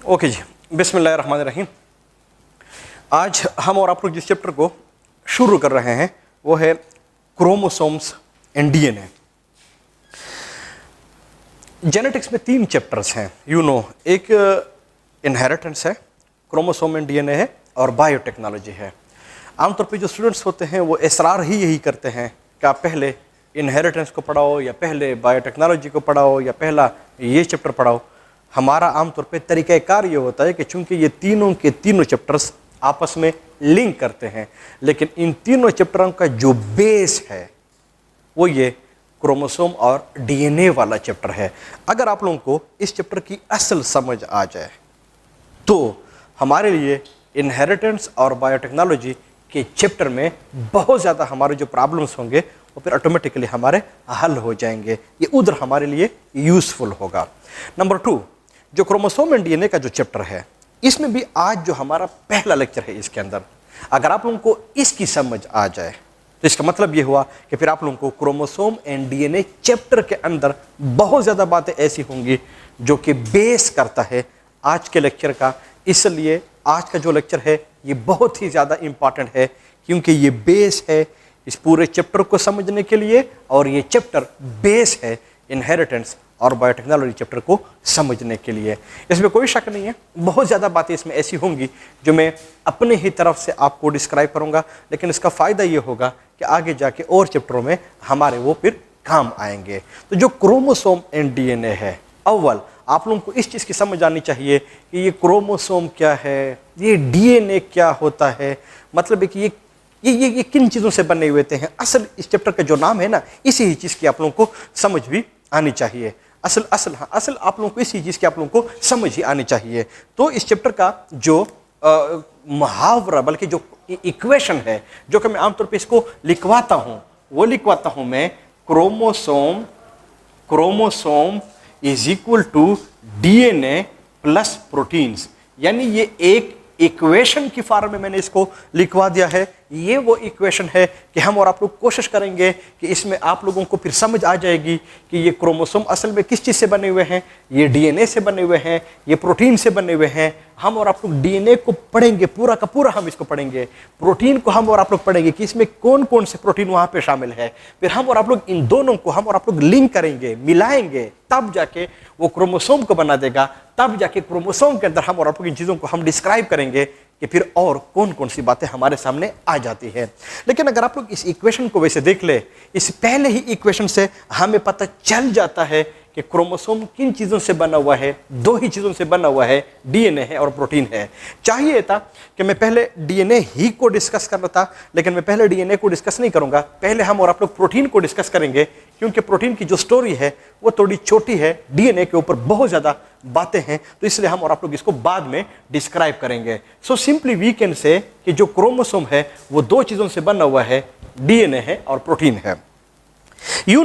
Okay जी, बिस्मिल्लाहिर्रहमानिर्रहीम। आज हम और आप लोग जिस चैप्टर को शुरू कर रहे हैं वो है क्रोमोसोम्स एंड डीएनए। जेनेटिक्स में 3 चैप्टर्स हैं, एक इनहेरिटेंस है, क्रोमोसोम एंड डीएनए है और बायोटेक्नोलॉजी है। आमतौर पे जो स्टूडेंट्स होते हैं वो इसरार ही यही करते हैं कि आप पहले इनहेरिटेंस को पढ़ाओ या पहले बायोटेक्नोलॉजी को पढ़ाओ या पहला ये चैप्टर पढ़ाओ। हमारा आमतौर पे तरीक़ाकार ये होता है कि चूंकि ये तीनों के तीनों चैप्टर्स आपस में लिंक करते हैं, लेकिन इन तीनों चैप्टरों का जो बेस है वो ये क्रोमोसोम और डीएनए वाला चैप्टर है। अगर आप लोगों को इस चैप्टर की असल समझ आ जाए तो हमारे लिए इनहेरिटेंस और बायोटेक्नोलॉजी के चैप्टर में बहुत ज़्यादा हमारे जो प्रॉब्लम्स होंगे वो फिर ऑटोमेटिकली हमारे हल हो जाएंगे। ये उधर हमारे लिए यूज़फुल होगा। नंबर 2, जो क्रोमोसोम एंड डीएनए का जो चैप्टर है, इसमें भी आज जो हमारा पहला लेक्चर है इसके अंदर अगर आप लोगों को इसकी समझ आ जाए तो इसका मतलब ये हुआ कि फिर आप लोगों को क्रोमोसोम एंड डीएनए चैप्टर के अंदर बहुत ज़्यादा बातें ऐसी होंगी जो कि बेस करता है आज के लेक्चर का। इसलिए आज का जो लेक्चर है ये बहुत ही ज़्यादा इम्पॉर्टेंट है क्योंकि ये बेस है इस पूरे चैप्टर को समझने के लिए और ये चैप्टर बेस है इनहेरिटेंस और बायोटेक्नोलॉजी चैप्टर को समझने के लिए। इसमें कोई शक नहीं है, बहुत ज़्यादा बातें इसमें ऐसी होंगी जो मैं अपने ही तरफ से आपको डिस्क्राइब करूँगा, लेकिन इसका फ़ायदा ये होगा कि आगे जाके और चैप्टरों में हमारे वो फिर काम आएंगे। तो जो क्रोमोसोम एंड डीएनए है, अव्वल आप लोगों को इस चीज़ की समझ आनी चाहिए कि ये क्रोमोसोम क्या है, ये डीएनए क्या होता है, मतलब है कि ये किन चीज़ों से बने हुए हैं। असल इस चैप्टर का जो नाम है ना, इसी ही चीज़ की आप लोगों को समझ भी आनी चाहिए। असल आप लोगों को इसी चीज़ की आप लोगों को समझ ही आनी चाहिए। तो इस चैप्टर का जो मुहावरा बल्कि जो इक्वेशन है, जो कि मैं आमतौर पे इसको लिखवाता हूँ, वो लिखवाता हूँ मैं chromosome is equal to DNA plus proteins. यानी ये एक इक्वेशन की फॉर्म में मैंने इसको लिखवा दिया है। ये वो इक्वेशन है कि हम और आप लोग कोशिश करेंगे कि इसमें आप लोगों को फिर समझ आ जाएगी कि ये क्रोमोसोम असल में किस चीज़ से बने हुए हैं, ये डीएनए से बने हुए हैं, ये प्रोटीन से बने हुए हैं। हम और आप लोग डीएनए को पढ़ेंगे पूरा का पूरा, हम इसको पढ़ेंगे। प्रोटीन को हम और आप लोग पढ़ेंगे कि इसमें कौन कौन से प्रोटीन वहाँ पे शामिल है। फिर हम और आप लोग इन दोनों को हम और आप लोग लिंक करेंगे, मिलाएंगे, तब जाके वो क्रोमोसोम को बना देगा। तब जाके क्रोमोसोम के अंदर हम और आप लोग इन चीज़ों को हम डिस्क्राइब करेंगे कि फिर और कौन कौन सी बातें हमारे सामने आ जाती है। लेकिन अगर आप लोग इस इक्वेशन को वैसे देख ले, इस पहले ही इक्वेशन से हमें पता चल जाता है कि क्रोमोसोम किन चीज़ों से बना हुआ है। 2 ही चीज़ों से बना हुआ है, डीएनए है और प्रोटीन है। चाहिए था कि मैं पहले डीएनए ही को डिस्कस करना था, लेकिन मैं पहले डीएनए को डिस्कस नहीं करूंगा। पहले हम और आप लोग प्रोटीन को डिस्कस करेंगे क्योंकि प्रोटीन की जो स्टोरी है वो थोड़ी छोटी है, डीएनए के ऊपर बहुत ज़्यादा बातें हैं, तो इसलिए हम और आप लोग इसको बाद में डिस्क्राइब करेंगे। So simply we can say कि जो क्रोमोसोम है वो 2 चीज़ों से बना हुआ है, डीएनए है और प्रोटीन है।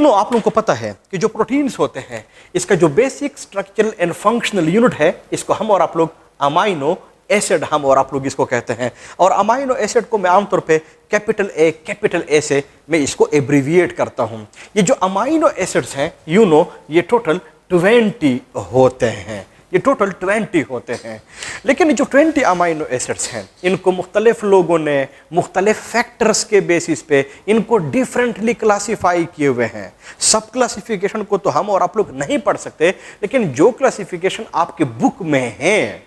आप लोगों को पता है कि जो प्रोटीन्स होते हैं इसका जो basic structural and functional unit है, इसको हम और आप लोग अमाइनो एसिड हम और आप लोग इसको कहते हैं। और अमाइनो एसिड को मैं आमतौर पे कैपिटल ए से मैं इसको एब्रीविएट करता हूँ। ये जो अमाइनो एसिड्स हैं ये टोटल 20 होते हैं, ये टोटल 20 होते हैं। लेकिन जो 20 अमाइनो एसिड्स हैं इनको मुख्तलिफ लोगों ने मुख्तलिफ फैक्टर्स के बेसिस पे इनको डिफरेंटली क्लासीफाई किए हुए हैं। सब क्लासिफिकेशन को तो हम और आप लोग नहीं पढ़ सकते, लेकिन जो क्लासिफिकेशन आपके बुक में हैं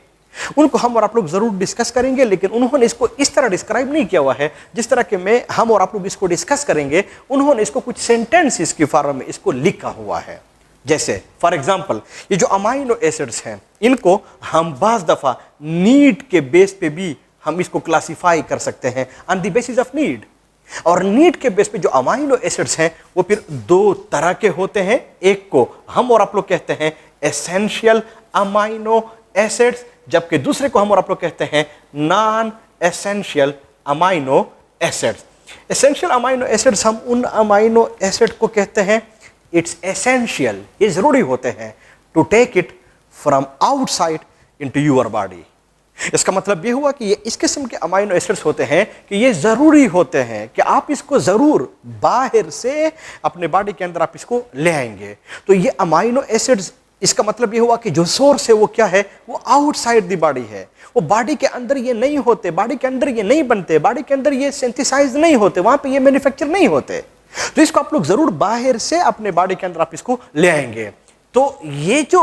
उनको हम और आप लोग जरूर डिस्कस करेंगे। लेकिन उन्होंने इसको इस तरह डिस्क्राइब नहीं किया हुआ है जिस तरह के हम और आप लोग इसको डिस्कस करेंगे। उन्होंने इसको कुछ सेंटेंसेस की फॉर्म में इसको लिखा हुआ है। जैसे फॉर एग्जाम्पल ये जो अमाइनो एसिड्स हैं इनको हम बाज़ दफ़ा नीड के बेस पे भी हम इसको क्लासीफाई कर सकते हैं, on the basis of need. और नीड के बेस पे जो अमाइनो एसिड्स हैं वो फिर 2 तरह के होते हैं। एक को हम और आप लोग कहते हैं एसेंशियल अमाइनो एसिड्स, जबकि दूसरे को हम और आप लोग कहते हैं non essential amino acids. Essential amino acids हम उन अमाइनो एसिड को कहते हैं इट्स एसेंशियल, ये जरूरी होते हैं to take it from outside into your body. इसका मतलब ये हुआ कि ये इस किस्म के अमाइनो एसिड्स होते हैं कि ये ज़रूरी होते हैं कि आप इसको ज़रूर बाहर से अपने बॉडी के अंदर आप इसको ले आएंगे। तो ये अमाइनो एसिड्स इसका मतलब ये हुआ कि जो सोर्स है वो क्या है, वो आउटसाइड द बॉडी है, वो बॉडी के अंदर ये नहीं होते, बॉडी के अंदर ये नहीं बनते, बॉडी के अंदर ये सिंथेसाइज नहीं होते, वहां पे ये मैन्युफैक्चर नहीं होते। तो इसको आप लोग जरूर बाहर से अपने बॉडी के अंदर आप इसको ले आएंगे। तो ये जो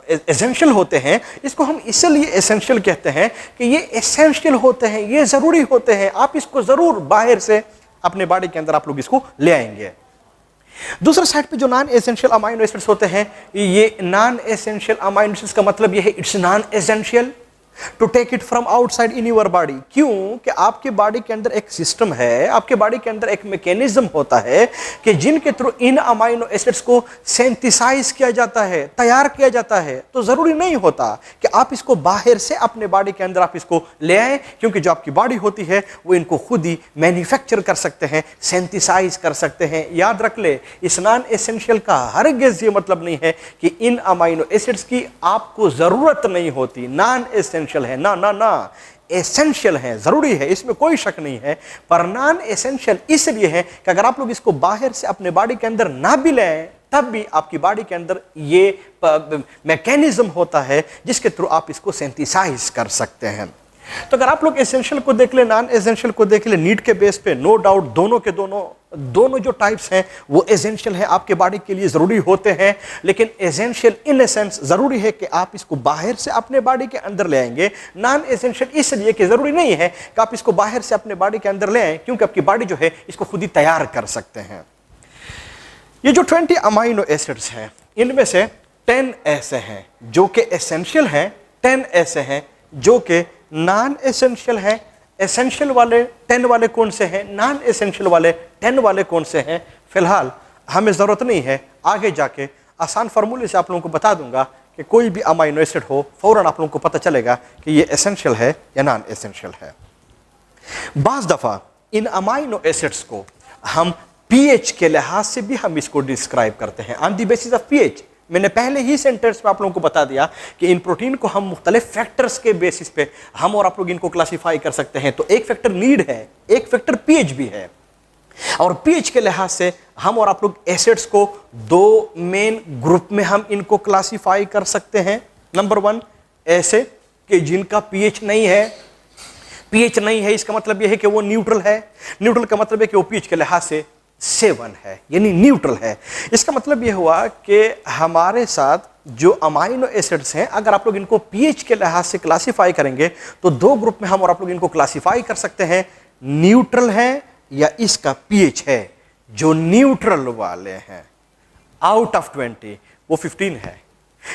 एसेंशियल होते हैं, इसको हम इसलिए एसेंशियल कहते हैं कि ये एसेंशियल होते हैं, ये जरूरी होते हैं, आप इसको जरूर बाहर से अपने बॉडी के अंदर आप लोग इसको ले आएंगे। दूसरे साइड पे जो नॉन एसेंशियल अमाइनो एसिड्स होते हैं, ये नॉन एसेंशियल अमाइनो एसिड्स का मतलब ये है it's non essential to take it from outside in your body. क्यों कि आपके बॉडी के अंदर एक सिस्टम है, आपके बॉडी के अंदर एक मैकेनिज्म होता है कि जिनके थ्रू इन अमाइनो एसिड्स को सिंथेसाइज किया जाता है, तैयार किया जाता है। तो जरूरी नहीं होता कि आप इसको बाहर से अपने बॉडी के अंदर आप इसको ले आए, क्योंकि जो आपकी बॉडी होती है वो इनको खुद ही मैन्युफैक्चर कर सकते हैं, सिंथेसाइज कर सकते हैं। याद रख ले, इस नॉन एसेंशियल का हरगिज़ ये मतलब नहीं है कि इन अमाइनो एसिड्स की आपको जरूरत नहीं होती। नॉन एसेंशियल है, ना ना ना, एसेंशियल है, जरूरी है, इसमें कोई शक नहीं है। पर नॉन एसेंशियल इसलिए है कि अगर आप लोग इसको बाहर से अपने बॉडी के अंदर ना भी लें, तब भी आपकी बॉडी के अंदर ये मैकेनिज्म होता है जिसके थ्रू आप इसको सिंथेसाइज कर सकते हैं। तो अगर आप लोग एसेंशियल को देख ले, नॉन एसेंशियल को देख ले, नीड के बेस पे नो डाउट दोनों के दोनों जो टाइप्स हैं वो एसेंशियल है, आपके बॉडी के लिए जरूरी होते हैं। लेकिन एसेंशियल इन एसेंस जरूरी है कि आप इसको बाहर से अपने बॉडी के अंदर ले आएंगे। नॉन एसेंशियल इसलिए कि जरूरी नहीं है कि आप इसको बाहर से अपने बॉडी के अंदर ले आएं, क्योंकि आपकी बॉडी जो है इसको खुद ही तैयार कर सकते हैं। ये जो 20 अमाइनो एसिड्स हैं, इनमें से 10 ऐसे हैं जो कि एसेंशियल हैं, 10 ऐसे हैं जो कि नॉन एसेंशियल है। एसेंशियल वाले 10 वाले कौन से हैं, नॉन एसेंशियल वाले 10 वाले कौन से हैं, फिलहाल हमें ज़रूरत नहीं है। आगे जाके आसान फार्मूले से आप लोगों को बता दूंगा कि कोई भी अमाइनो एसिड हो, फौरन आप लोगों को पता चलेगा कि ये एसेंशियल है या नॉन एसेंशियल है। बाज़ दफ़ा इन अमाइनो एसिड्स को हम पीएच के लिहाज से भी हम इसको डिस्क्राइब करते हैं, on the basis of pH. मैंने पहले ही सेंटेंस में आप लोगों को बता दिया कि इन प्रोटीन को हम मुख्तलिफ फैक्टर्स के बेसिस पे हम और आप लोग इनको क्लासिफाई कर सकते हैं। तो एक फैक्टर नीड है, एक फैक्टर पीएच भी है, और पीएच के लिहाज से हम और आप लोग एसिड्स को 2 मेन ग्रुप में हम इनको क्लासिफाई कर सकते हैं। नंबर 1 ऐसे कि जिनका पीएच नहीं है। पीएच नहीं है इसका मतलब यह है कि वो न्यूट्रल है। न्यूट्रल का मतलब है कि वो पीएच के लिहाज से 7 है, यानी न्यूट्रल है। इसका मतलब यह हुआ कि हमारे साथ जो अमाइनो एसिड्स हैं, अगर आप लोग इनको पीएच के लिहाज से क्लासिफाई करेंगे तो 2 ग्रुप में हम और आप लोग इनको क्लासिफाई कर सकते हैं, न्यूट्रल है या इसका पीएच है। जो न्यूट्रल वाले हैं आउट ऑफ 20 वो 15 है।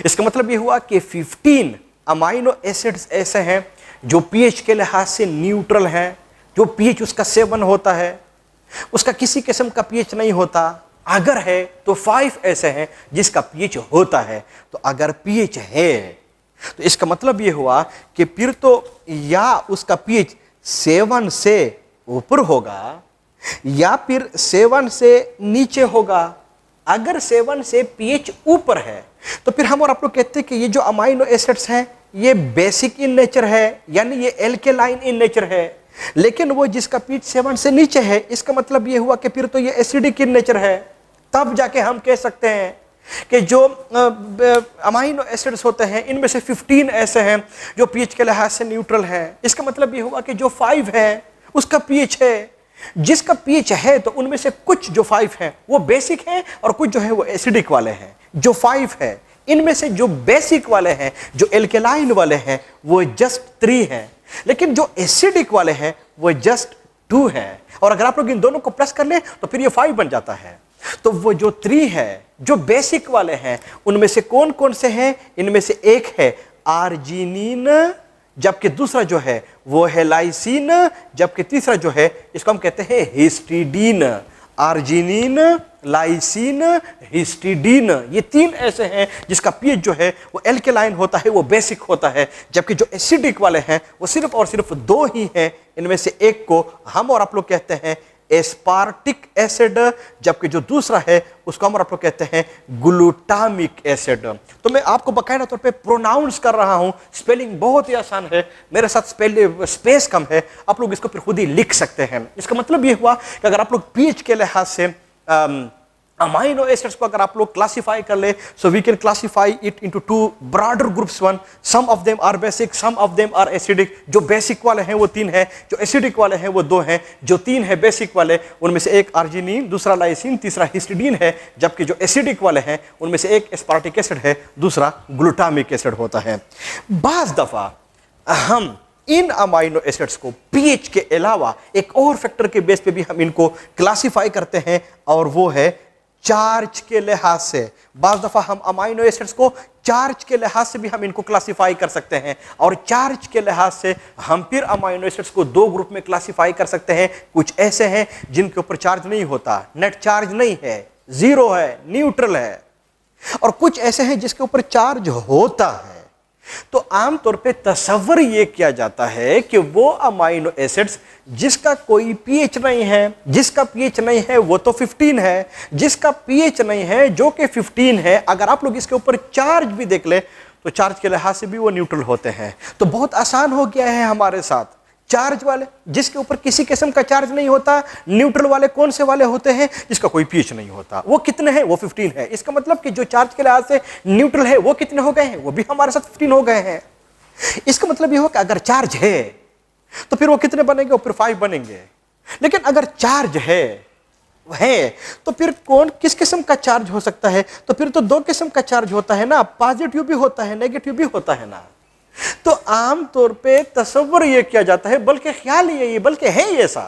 इसका मतलब यह हुआ कि 15 अमाइनो एसिड्स ऐसे हैं जो पीएच के लिहाज से न्यूट्रल हैं, जो पीएच उसका 7 होता है, उसका किसी किस्म का पीएच नहीं होता। अगर है तो 5 ऐसे हैं जिसका पीएच होता है। तो अगर पीएच है तो इसका मतलब यह हुआ कि फिर तो या उसका पीएच 7 से ऊपर होगा या फिर 7 से नीचे होगा। अगर 7 से पीएच ऊपर है तो फिर हम और आप लोग कहते हैं कि ये जो अमाइनो एसिड्स हैं ये बेसिक इन नेचर है, यानी ये एल्केलाइन इन नेचर है। लेकिन वो जिसका पीएच 7 से नीचे है, इसका मतलब ये हुआ कि फिर तो ये एसिडिक इन नेचर है। तब जाके हम कह सकते हैं कि जो अमाइनो एसिड्स होते हैं इनमें से 15 ऐसे हैं जो पीएच के लिहाज से न्यूट्रल हैं। इसका मतलब ये हुआ कि जो 5 है उसका पीएच है। जिसका पीएच है तो उनमें से कुछ जो 5 हैं वो बेसिक हैं और कुछ जो है वो एसिडिक वाले हैं। जो 5 है इनमें से जो बेसिक वाले हैं, जो एल्केलाइन वाले हैं, वो जस्ट 3 हैं, लेकिन जो एसिडिक वाले हैं वो जस्ट 2 हैं। और अगर आप लोग इन दोनों को प्लस कर ले तो फिर ये 5 बन जाता है। तो वो जो 3 है, जो बेसिक वाले हैं, उनमें से कौन कौन से हैं? इनमें से एक है आर्जिनिन, जबकि दूसरा जो है वो है लाइसिन, जबकि तीसरा जो है इसको हम कहते हैं हिस्टिडीन। आर्जिनिन, लाइसिन, हिस्टिडीन, ये 3 ऐसे हैं जिसका पीएच जो है वो एल्केलाइन होता है, वो बेसिक होता है। जबकि जो एसिडिक वाले हैं वो सिर्फ और सिर्फ 2 ही हैं। इनमें से एक को हम और आप लोग कहते हैं एस्पार्टिक एसिड, जबकि जो दूसरा है उसको हम और आप लोग कहते हैं ग्लूटामिक एसिड। तो मैं आपको बाकायदा तौर पे प्रोनाउंस कर रहा हूं, स्पेलिंग बहुत ही आसान है, मेरे साथ स्पेस कम है, आप लोग इसको फिर खुद ही लिख सकते हैं। इसका मतलब ये हुआ कि अगर आप लोग पीएच के लिहाज से अमाइनो एसिड्स को अगर आप लोग क्लासिफाई कर ले, so we can classify it into two broader groups one, some of them are basic, some of them are acidic. जो बेसिक वाले हैं वो 3 हैं, जो एसिडिक वाले हैं वो 2 हैं। जो 3 है बेसिक वाले, उनमें से एक अर्जिनिन, दूसरा लाइसिन, तीसरा हिस्टिडीन है। जबकि जो एसिडिक वाले हैं उनमें से एक एस्पार्टिक एसिड है, दूसरा ग्लूटामिक एसिड होता है। बाज़ दफा हम इन अमाइनो एसिड्स को पीएच के अलावा एक और फैक्टर के बेस पे भी हम इनको क्लासिफाई करते हैं, और वो है चार्ज के लिहाज से। बाज़ दफा हम अमाइनो एसिड्स को चार्ज के लिहाज से भी हम इनको क्लासिफाई कर सकते हैं, और चार्ज के लिहाज से हम फिर अमाइनो एसिड्स को 2 ग्रुप में क्लासिफाई कर सकते हैं। कुछ ऐसे हैं जिनके ऊपर चार्ज नहीं होता, नेट चार्ज नहीं है, जीरो है, न्यूट्रल है, और कुछ ऐसे हैं जिसके ऊपर चार्ज होता है। तो आमतौर पे तसव्वुर ये किया जाता है कि वो अमाइनो एसिड्स जिसका कोई पीएच नहीं है, जिसका पीएच नहीं है वो तो 15 है, जिसका पीएच नहीं है जो कि 15 है, अगर आप लोग इसके ऊपर चार्ज भी देख ले तो चार्ज के लिहाज से भी वो न्यूट्रल होते हैं। तो बहुत आसान हो गया है हमारे साथ। चार्ज वाले जिसके ऊपर किसी किस्म का चार्ज नहीं होता, न्यूट्रल वाले कौन से वाले होते हैं, जिसका कोई पीएच नहीं होता। वो कितने हैं, वो 15 है। इसका मतलब कि जो चार्ज के लिहाज से न्यूट्रल है वो कितने हो गए हैं, वो भी हमारे साथ 15 हो गए हैं। इसका मतलब ये हो कि अगर चार्ज है तो फिर वो कितने बनेंगे, वो फिर 5 बनेंगे। लेकिन अगर चार्ज है तो फिर कौन किस किस्म का चार्ज हो सकता है, तो फिर तो 2 किस्म का चार्ज होता है ना, पॉजिटिव भी होता है, नेगेटिव भी होता है ना। तो आम तौर पे तसव्वुर ये किया जाता है, बल्कि ख्याल ये बल्कि है ये ऐसा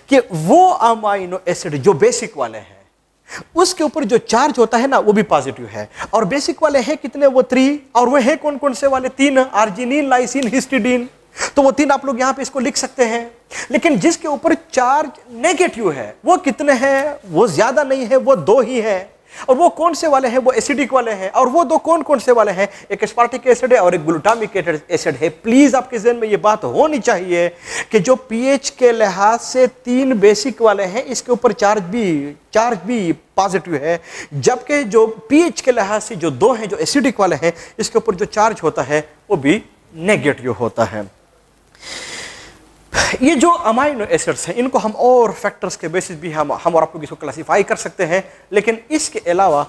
कि वो अमाइनो एसिड जो बेसिक वाले हैं उसके ऊपर जो चार्ज होता है ना वो भी पॉजिटिव है, और बेसिक वाले हैं कितने, वो 3, और वो है कौन कौन से वाले, 3, अर्जिनिन, लाइसिन, हिस्टिडीन। तो वो 3 आप लोग यहां पे इसको लिख सकते हैं। लेकिन जिसके ऊपर चार्ज नेगेटिव है वो कितने हैं, वो ज्यादा नहीं है, वो 2 ही है। और वो कौन से वाले हैं, वो एसिडिक वाले हैं। और वो 2 कौन कौन से वाले हैं, एक एस्पार्टिक एसिड है और एक ग्लूटामिक एसिड है। प्लीज आपके जहन में ये बात होनी चाहिए कि जो पीएच के लिहाज से 3 बेसिक वाले हैं इसके ऊपर चार्ज भी पॉजिटिव है, जबकि जो पीएच के लिहाज से जो 2 हैं जो एसिडिक वाले हैं इसके ऊपर जो चार्ज होता है वो भी नेगेटिव होता है। ये जो अमाइनो एसिड्स हैं इनको हम और फैक्टर्स के बेसिस भी हम और आप लोग इसको क्लासिफाई कर सकते हैं, लेकिन इसके अलावा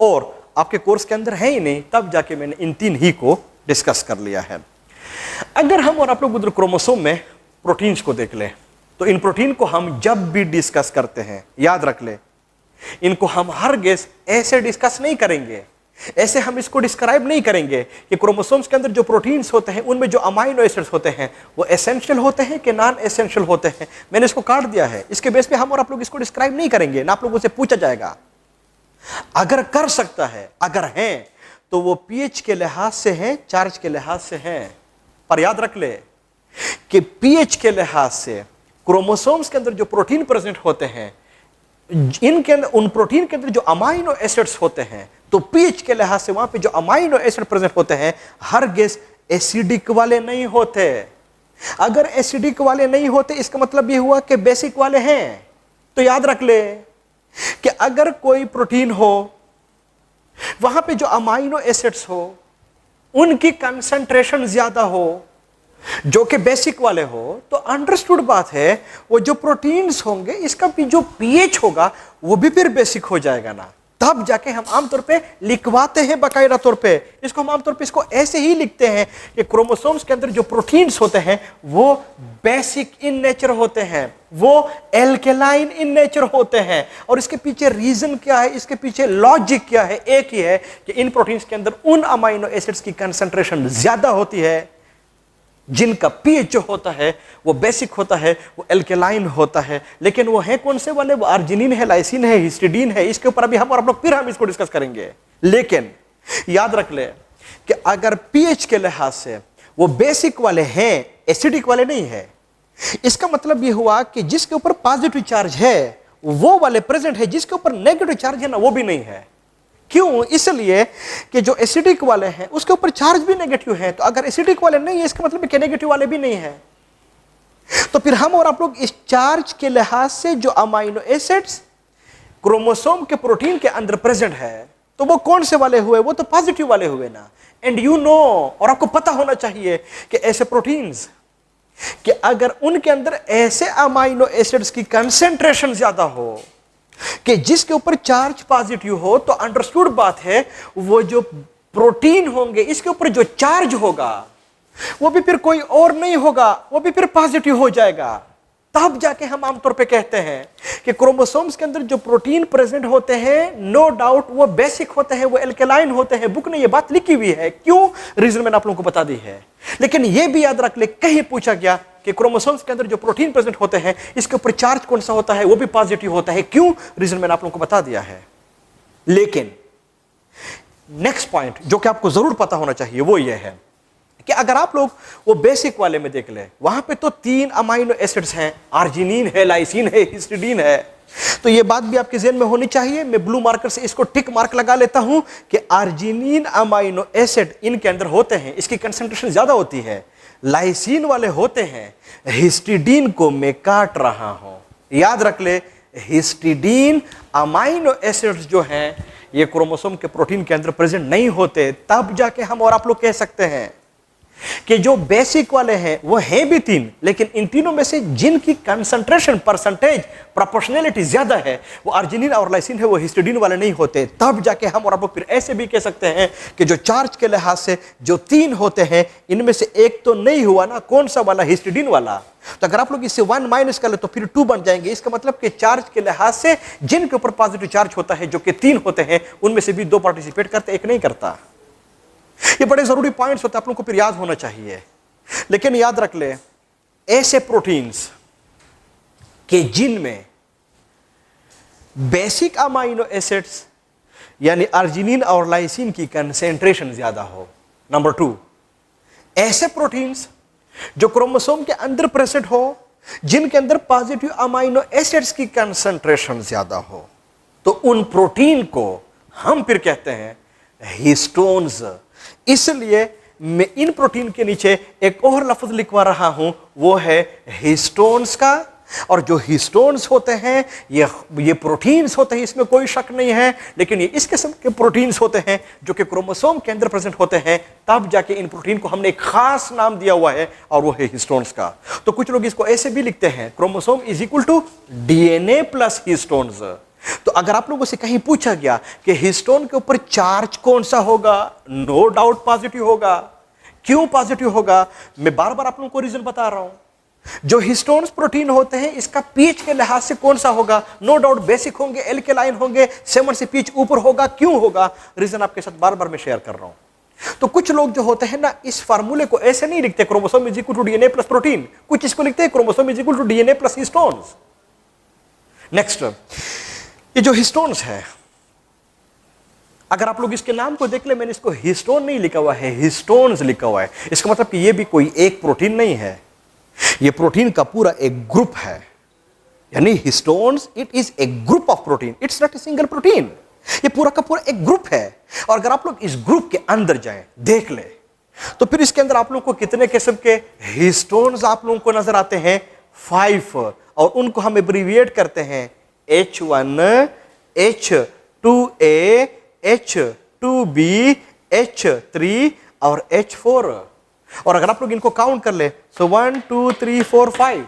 और आपके कोर्स के अंदर है ही नहीं, तब जाके मैंने इन 3 ही को डिस्कस कर लिया है। अगर हम और आप लोग उधर क्रोमोसोम में प्रोटीन्स को देख लें तो इन प्रोटीन को हम जब भी डिस्कस करते हैं, याद रख ले, इनको हम हरगिज़ ऐसे डिस्कस नहीं करेंगे, ऐसे हम इसको डिस्क्राइब नहीं करेंगे कि क्रोमोसोम्स के अंदर जो प्रोटीन्स होते हैं उनमें जो अमाइनो एसिड्स होते हैं वो एसेंशियल होते हैं कि नॉन एसेंशियल होते हैं। मैंने इसको काट दिया है, इसके बेस पे हम और आप लोग इसको डिस्क्राइब नहीं करेंगे, ना आप लोगों से पूछा जाएगा। अगर कर सकता है, अगर है तो वो पीएच के लिहाज से है, चार्ज के लिहाज से है। पर याद रख ले कि पीएच के लिहाज से क्रोमोसोम्स के अंदर जो प्रोटीन प्रेजेंट होते हैं, इनके अंदर उन प्रोटीन के अंदर जो अमाइनो एसिड्स होते हैं, तो पीएच के लिहाज से वहां पे जो अमाइनो एसिड प्रेजेंट होते हैं हरगिज़ एसिडिक वाले नहीं होते। अगर एसिडिक वाले नहीं होते इसका मतलब ये हुआ कि बेसिक वाले हैं। तो याद रख ले कि अगर कोई प्रोटीन हो वहां पे जो अमाइनो एसिड्स हो उनकी कंसंट्रेशन ज्यादा हो जो कि बेसिक वाले हो, तो अंडरस्टूड बात है वो जो प्रोटीन्स होंगे इसका भी जो पीएच होगा वो भी फिर बेसिक हो जाएगा ना। तब जाके हम आमतौर पे लिखवाते हैं बाकायदा तौर पे, इसको हम आमतौर पे इसको ऐसे ही लिखते हैं कि क्रोमोसोम्स के अंदर जो प्रोटीन्स होते हैं वो बेसिक इन नेचर होते हैं, वो एल्केलाइन इन नेचर होते हैं। और इसके पीछे रीजन क्या है, इसके पीछे लॉजिक क्या है, एक ही है कि इन प्रोटीन्स के अंदर उन अमाइनो एसिड्स की कंसंट्रेशन ज्यादा होती है जिनका पीएच जो होता है वो बेसिक होता है, वो एल्केलाइन होता है। लेकिन वो है कौन से वाले, वो अर्जिनिन है, लाइसिन है, हिस्टिडीन है। इसके ऊपर अभी हम और आप लोग फिर हम इसको डिस्कस करेंगे। लेकिन याद रख ले कि अगर पीएच के लिहाज से वो बेसिक वाले हैं, एसिडिक वाले नहीं है, इसका मतलब ये हुआ कि जिसके ऊपर पॉजिटिव चार्ज है वो वाले प्रेजेंट है, जिसके ऊपर नेगेटिव चार्ज है ना वो भी नहीं है। क्यों? इसलिए कि जो एसिडिक वाले हैं उसके ऊपर चार्ज भी नेगेटिव है। तो अगर एसिडिक वाले नहीं है इसका मतलब है कि नेगेटिव वाले भी नहीं है। तो फिर हम और आप लोग इस चार्ज के लिहाज से जो अमाइनो एसिड्स क्रोमोसोम के प्रोटीन के अंदर प्रेजेंट है तो वो कौन से वाले हुए, वो तो पॉजिटिव वाले हुए ना। एंड यू नो, और आपको पता होना चाहिए कि ऐसे प्रोटीन्स कि अगर उनके अंदर ऐसे अमाइनो एसिड्स की कंसेंट्रेशन ज्यादा हो कि जिसके ऊपर चार्ज पॉजिटिव हो तो अंडरस्टूड बात है वो जो प्रोटीन होंगे इसके ऊपर जो चार्ज होगा वो भी फिर कोई और नहीं होगा, वो भी फिर पॉजिटिव हो जाएगा। तब जाके हम आमतौर पे कहते हैं कि क्रोमोसोम्स के अंदर जो प्रोटीन प्रेजेंट होते हैं नो डाउट वो बेसिक होते हैं, वो एल्केलाइन होते हैं। बुक ने ये बात लिखी हुई है, क्यों, रीजन मैंने आप लोगों को बता दी है। लेकिन ये भी याद रख ले, कहीं पूछा गया कि क्रोमोसोम्स के अंदर जो प्रोटीन प्रेजेंट होते हैं इसके ऊपर चार्ज कौन सा होता है, वो भी पॉजिटिव होता है, क्यों, रीजन मैंने आप लोगों को बता दिया है। लेकिन नेक्स्ट पॉइंट जो कि आपको जरूर पता होना चाहिए वो ये है कि अगर आप लोग वो बेसिक वाले में देख ले, वहां पे तो 3 अमाइनो एसिड्स हैं, आर्जिनिन है, लाइसिन है, हिस्टिडीन है। तो ये बात भी आपके ज़हन में होनी चाहिए। मैं ब्लू मार्कर से इसको टिक मार्क लगा लेता हूं कि आर्जिनिन अमाइनो एसिड इनके अंदर होते हैं, इसकी कंसंट्रेशन ज्यादा होती है। लाइसिन वाले होते हैं, हिस्टिडीन को मैं काट रहा हूं, याद रख ले। हिस्टिडीन अमाइनो एसिड्स जो हैं ये क्रोमोसोम के प्रोटीन के अंदर प्रेजेंट नहीं होते। तब जाके हम और आप लोग कह सकते हैं कि जो बेसिक वाले हैं वो हैं भी 3, लेकिन इन तीनों में से जिनकी कंसंट्रेशन परसेंटेज प्रोपोर्शनैलिटी ज्यादा है वो आर्जिनिन और लाइसिन है, वो हिस्टिडीन वाले नहीं होते। तब जाके हम और आप लोग फिर ऐसे भी कह सकते हैं कि जो चार्ज के लिहाज से जो 3 होते हैं इनमें से एक तो नहीं हुआ ना, कौन सा वाला, हिस्टिडीन वाला। तो अगर आप लोग इससे 1 माइनस कर ले तो फिर 2 बन जाएंगे। इसका मतलब कि चार्ज के लिहाज से जिनके ऊपर पॉजिटिव चार्ज होता है जो कि 3 होते हैं उनमें से भी 2 पार्टिसिपेट करते, एक नहीं करता। ये बड़े जरूरी पॉइंट्स होते हैं, आप लोगों को फिर याद होना चाहिए। लेकिन याद रख ले, ऐसे प्रोटीन्स के जिनमें बेसिक अमाइनो एसिड्स यानी अर्जिनिन और लाइसिन की कंसेंट्रेशन ज्यादा हो। नंबर 2, ऐसे प्रोटीन्स जो क्रोमोसोम के अंदर प्रेजेंट हो जिनके अंदर पॉजिटिव अमाइनो एसिड्स की कंसेंट्रेशन ज्यादा हो, तो उन प्रोटीन को हम फिर कहते हैं हिस्टोन्स। इसलिए मैं इन प्रोटीन के नीचे एक और लफ्ज लिखवा रहा हूं, वो है हिस्टोन्स का। और जो हिस्टोन्स होते हैं ये प्रोटीन्स होते हैं, इसमें कोई शक नहीं है। लेकिन ये इस किस्म के प्रोटीन्स होते हैं जो कि क्रोमोसोम के अंदर प्रेजेंट होते हैं। तब जाके इन प्रोटीन को हमने एक खास नाम दिया हुआ है और वो है हिस्टोन्स का। तो कुछ लोग इसको ऐसे भी लिखते हैं, chromosome is equal to DNA plus histones. तो अगर आप लोगों से कहीं पूछा गया कि हिस्टोन के ऊपर चार्ज कौन सा होगा, नो डाउट पॉजिटिव होगा। क्यों पॉजिटिव होगा, मैं बार बार आप लोगों को रीजन बता रहा हूं। जो हिस्टोन्स प्रोटीन होते हैं इसका पीएच के लिहाज से कौन सा होगा, नो डाउट बेसिक होंगे, एल्केलाइन होंगे, 7 से पीएच ऊपर होगा। क्यों होगा, रीजन आपके साथ बार बार मैं शेयर कर रहा हूं। तो कुछ लोग जो होते हैं ना इस फार्मूले को ऐसे नहीं लिखते chromosome is equal to DNA plus protein, कुछ इसको लिखते हैं chromosome is equal to DNA plus histones. Next, ये जो हिस्टोन्स है, अगर आप लोग इसके नाम को देख ले, मैंने इसको हिस्टोन नहीं लिखा हुआ है, हिस्टोन्स लिखा हुआ है। इसका मतलब कि ये भी कोई एक प्रोटीन नहीं है, ये प्रोटीन का पूरा एक ग्रुप है। यानी histones it is a group of protein, it's not a single protein. ये पूरा का पूरा एक ग्रुप है। और अगर आप लोग इस ग्रुप के अंदर जाएं, देख ले, तो फिर इसके अंदर आप लोग को कितने किस्म के हिस्टोन्स आप लोगों को नजर आते हैं, 5। और उनको हम एब्रीविएट करते हैं H1, H2A, H2B, H3 और H4। और अगर आप लोग इनको काउंट कर ले तो 1 2 3 4 5,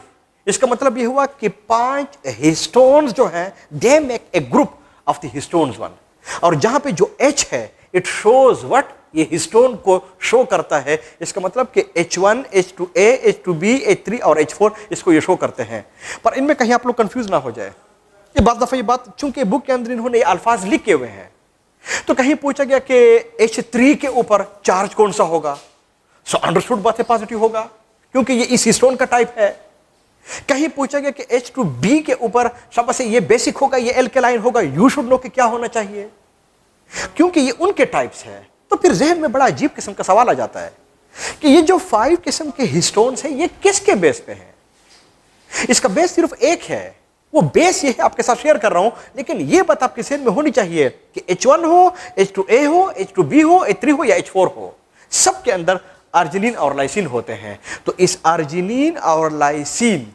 इसका मतलब यह हुआ कि 5 हिस्टोन्स जो हैं they make a group of the histones 1। और जहां पे जो H है इट शोज व्हाट, ये हिस्टोन को शो करता है। इसका मतलब कि H1, H2A, H2B, H3 और H4 इसको ये शो करते हैं। पर इनमें कहीं आप लोग कंफ्यूज ना हो जाए। ये बात दफा ये बात चूंकि बुक के अंदर इन्होंने ये अल्फाज लिखे हुए हैं, तो कहीं पूछा गया कि H3 के ऊपर चार्ज कौन सा होगा, सो अंडरस्टूड बात है पॉजिटिव होगा क्योंकि ये इस हिस्टोन का टाइप है। कहीं पूछा गया कि H2B के ऊपर शाबाश से ये बेसिक होगा, ये एल्केलाइन होगा, यू शुड नो कि क्या होना चाहिए क्योंकि ये उनके टाइप्स है। तो फिर जहन में बड़ा अजीब किस्म का सवाल आ जाता है कि ये जो 5 किस्म के हिस्टोन्स हैं ये किसके बेस पे हैं। इसका बेस सिर्फ एक है, वो बेस ये है, आपके साथ शेयर कर रहा हूं। लेकिन ये बात आपके जहन में होनी चाहिए कि H1 हो, H2A हो, H2B हो, H3 हो या H4 हो, सबके अंदर अर्जिनिन और लाइसिन होते हैं। तो इस अर्जिनिन और लाइसिन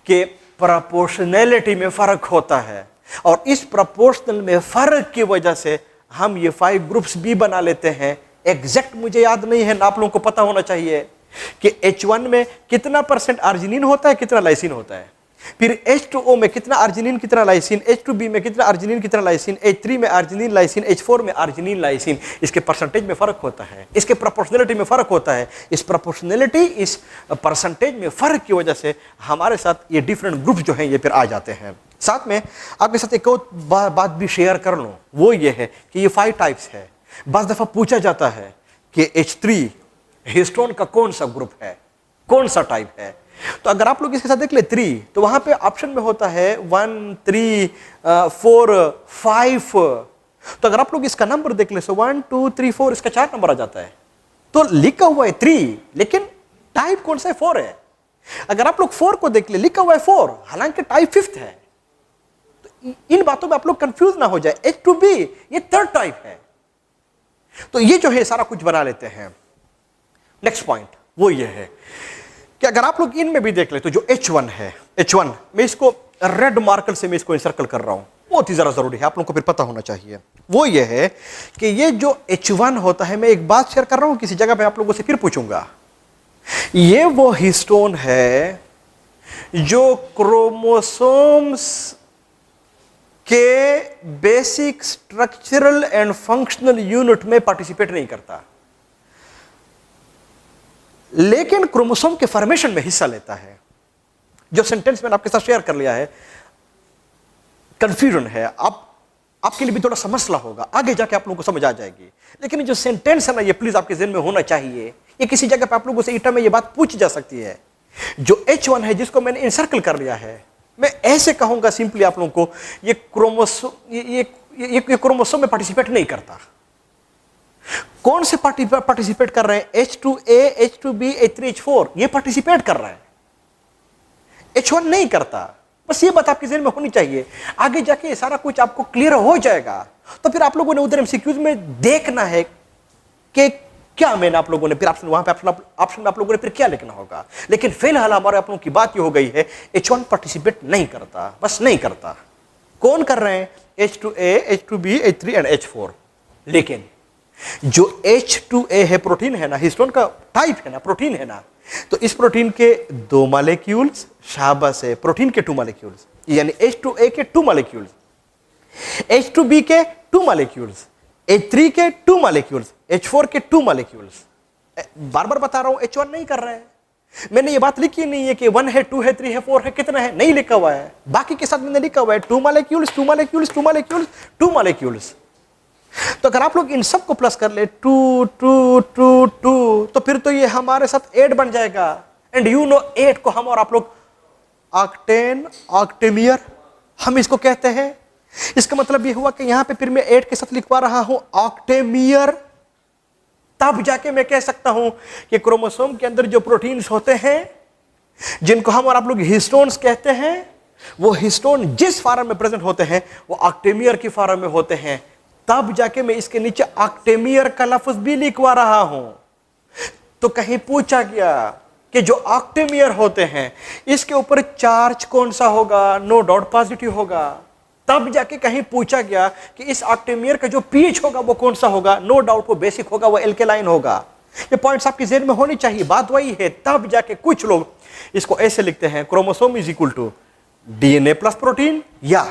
के प्रोपोर्शनैलिटी में फर्क होता है और इस प्रोपोर्शनल में फर्क की वजह से हम ये 5 ग्रुप्स भी बना लेते हैं। एग्जैक्ट मुझे याद नहीं है, आप लोगों को पता होना चाहिए कि H1 में कितना % अर्जिनिन होता है, कितना लाइसिन होता है। फिर H2O में कितना अर्जिनिन कितना लाइसिन, H2B में कितना अर्जिनिन कितना लाइसिन, H3 में अर्जिनिन लाइसिन, H4 में अर्जिनिन लाइसिन। इसके परसेंटेज में फर्क होता है, इसके प्रोपोर्शनलिटी में फर्क होता है। इस प्रोपोर्शनलिटी, इस परसेंटेज में फर्क की वजह से हमारे साथ ये डिफरेंट ग्रुप जो हैं ये फिर आ जाते हैं। साथ में आपके साथ एक और बात भी शेयर कर लूँ, वो ये है कि ये 5 टाइप्स है। बस दफ़ा पूछा जाता है कि H3 हिस्टोन का कौन सा ग्रुप है, कौन सा टाइप है। तो अगर आप लोग इसके साथ देख ले 3, तो वहां पे ऑप्शन में होता है 1, 3, 4, 5। तो अगर आप लोग इसका नंबर देख ले, 1, 2, 3, 4, इसका 4 नंबर आ जाता है। तो लिखा हुआ है 3, लेकिन टाइप कौन सा है, 4 है। अगर आप लोग 4 को देख ले, लिखा हुआ है 4, हालांकि टाइप 5th है। तो इन बातों में आप लोग कंफ्यूज ना हो जाए। H2B ये 3rd टाइप है। तो ये जो है सारा कुछ बना लेते हैं। नेक्स्ट पॉइंट वो ये है कि अगर आप लोग इनमें भी देख ले, तो जो H1 है, H1 मैं इसको रेड मार्कर से मैं इसको इंसर्कल कर रहा हूं, बहुत ही जरा जरूरी है, आप लोगों को फिर पता होना चाहिए। वो ये है कि ये जो H1 होता है, मैं एक बात शेयर कर रहा हूं, किसी जगह पे आप लोगों से फिर पूछूंगा, ये वो हिस्टोन है जो क्रोमोसोम्स के basic structural and functional unit में पार्टिसिपेट नहीं करता, लेकिन क्रोमोसोम के फॉर्मेशन में हिस्सा लेता है। जो सेंटेंस मैंने आपके साथ शेयर कर लिया है, कंफ्यूजन है, आपके लिए भी थोड़ा सा मसला होगा, आगे जाके आप लोगों को समझ आ जाएगी। लेकिन जो सेंटेंस है ना, ये प्लीज आपके जहन में होना चाहिए। ये किसी जगह पे आप लोगों से ईटा में ये बात पूछी जा सकती है। जो H1 है, जिसको मैंने इंसर्कल कर लिया है, मैं ऐसे कहूंगा सिंपली आप लोगों को, ये क्रोमोसोम में पार्टिसिपेट नहीं करता। कौन से पार्टिसिपेट कर रहे हैं? H2A, H2B, H3, H4 ये पार्टिसिपेट कर रहा है, H1 नहीं करता। बस ये बात आपके ज़हन में होनी चाहिए। आगे जाके सारा कुछ आपको क्लियर हो जाएगा। तो फिर आप लोगों ने उधर MCQs में देखना है कि क्या मैंने आप लोगों ने फिर ऑप्शन, वहां पे ऑप्शन में आप लोगों ने फिर क्या लिखना होगा। लेकिन फिलहाल हमारे आप लोगों की बात ये हो गई है, H1 पार्टिसिपेट नहीं करता, बस नहीं करता। कौन कर रहे हैं? H2A, H2B, H3 and H4। लेकिन जो H2A है, प्रोटीन है ना, हिस्टोन का टाइप है ना, प्रोटीन है ना, तो इस प्रोटीन के 2 मॉलिक्यूल्स, शाबाश है, प्रोटीन के 2 मॉलिक्यूल्स, यानी H2A के 2 मॉलिक्यूल्स, H2B के 2 मॉलिक्यूल्स, H3 के 2 मॉलिक्यूल्स, H4 के 2 मॉलिक्यूल्स। बार बार बता रहा हूं, H1 नहीं कर रहे हैं। मैंने ये बात लिखी नहीं है कि 1 है, 2 है, 3 है, 4 है, कितना है, नहीं लिखा हुआ है। बाकी के साथ मैंने लिखा हुआ है 2 मॉलिक्यूल्स, 2 मॉलिक्यूल्स, 2 मॉलिक्यूल्स, 2 मॉलिक्यूल्स। तो अगर आप लोग इन सब को प्लस कर ले 2, 2, 2, 2, तो फिर तो ये हमारे साथ 8 बन जाएगा। एंड यू नो 8 को हम और आप लोग ऑक्टेन, ऑक्टेमियर हम इसको कहते हैं। इसका मतलब ये हुआ कि यहां पे फिर मैं 8 के साथ लिखवा रहा हूं ऑक्टेमियर। तब जाके मैं कह सकता हूं कि क्रोमोसोम के अंदर जो प्रोटीन्स होते हैं, जिनको हम और आप लोग हिस्टोन्स कहते हैं, वो हिस्टोन जिस फॉर्म में प्रेजेंट होते हैं वो ऑक्टेमियर की फॉर्म में होते हैं। तब जाके मैं इसके नीचे ऑक्टेमियर का लफ्ज भी लिखवा रहा हूं। तो कहीं पूछा गया कि जो ऑक्टेमियर होते हैं इसके ऊपर चार्ज कौन सा होगा? नो डाउट पॉजिटिव होगा। तब जाके कहीं पूछा गया कि इस ऑक्टेमियर का जो पीएच होगा वो कौन सा होगा? नो डाउट वो बेसिक होगा, वो एल्केलाइन होगा। ये पॉइंट्स आपके ज़हन में होनी चाहिए, बात वही है। तब जाके कुछ लोग इसको ऐसे लिखते हैं, chromosome is equal to DNA plus protein, या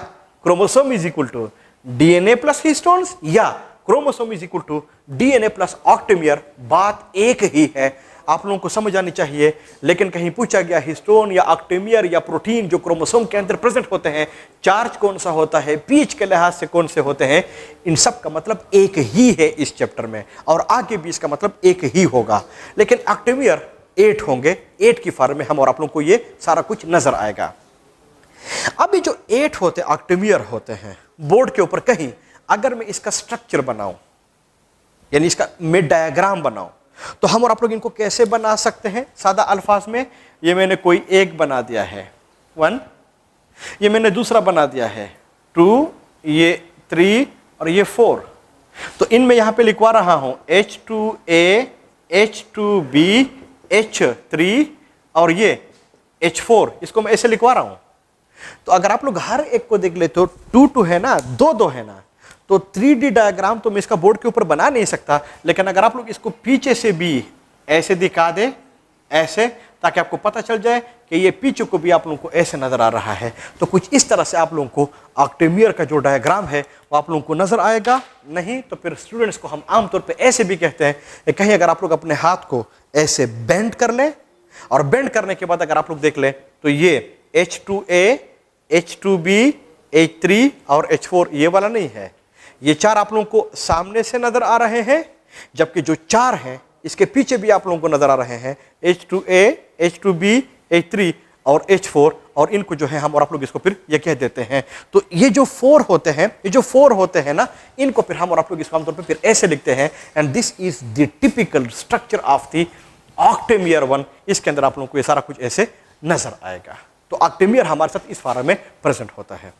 chromosome is equal to DNA plus histones, या chromosome is equal to DNA plus octamer. बात एक ही है, आप लोगों को समझ आनी चाहिए। लेकिन कहीं पूछा गया हिस्टोन या ऑक्टेमियर या प्रोटीन जो क्रोमोसोम के अंदर प्रेजेंट होते हैं, चार्ज कौन सा होता है, पीएच के लिहाज से कौन से होते हैं, इन सब का मतलब एक ही है इस चैप्टर में, और आगे भी इसका मतलब एक ही होगा। लेकिन ऑक्टेमियर 8 होंगे, 8 की फॉर्म में हम और आप लोगों को ये सारा कुछ नजर आएगा। अभी जो 8 होते ऑक्टेमियर होते हैं, बोर्ड के ऊपर कहीं अगर मैं इसका स्ट्रक्चर बनाऊं, यानी इसका मैं डायग्राम बनाऊं, तो हम और आप लोग इनको कैसे बना सकते हैं? सादा अल्फाज में, ये मैंने कोई एक बना दिया है 1, ये मैंने दूसरा बना दिया है 2, ये 3 और ये 4। तो इनमें यहां पे लिखवा रहा हूं H2A, H2B, H3 और ये H4, इसको मैं ऐसे लिखवा रहा हूं। तो अगर आप लोग हर एक को देख ले तो 2 है ना, 2 है ना, तो 3D डायग्राम तो मैं इसका बोर्ड के ऊपर बना नहीं सकता। लेकिन अगर आप लोग इसको पीछे से भी ऐसे दिखा दे, ऐसे, ताकि आपको पता चल जाए कि ये पी चौको भी आप लोगों को ऐसे नजर आ रहा है। तो कुछ इस तरह से आप लोगों को ऑक्टेमियर का जो डायग्राम है वो आप लोगों को नजर आएगा। नहीं तो फिर स्टूडेंट्स को हम आमतौर पे ऐसे भी कहते हैं, कहीं अगर आप लोग अपने हाथ को ऐसे बेंड कर लें और बेंड करने के बाद अगर आप लोग देख लें तो ये H2A, H2B, H3 और H4 ये वाला नहीं है, ये चार आप लोगों को सामने से नजर आ रहे हैं, जबकि जो चार हैं इसके पीछे भी आप लोगों को नजर आ रहे हैं H2A, H2B, H3 और H4, और इनको जो है हम और आप लोग इसको फिर ये कह देते हैं। तो ये जो फोर होते हैं, ये जो फोर होते हैं ना, इनको फिर हम और आप लोग इसको आमतौर पे फिर ऐसे लिखते हैं, and this is the typical structure of the octamer one. इसके अंदर आप लोगों को ये सारा कुछ ऐसे नजर आएगा। तो ऑक्टेमियर हमारे साथ इस फॉर्म में प्रेजेंट होता है।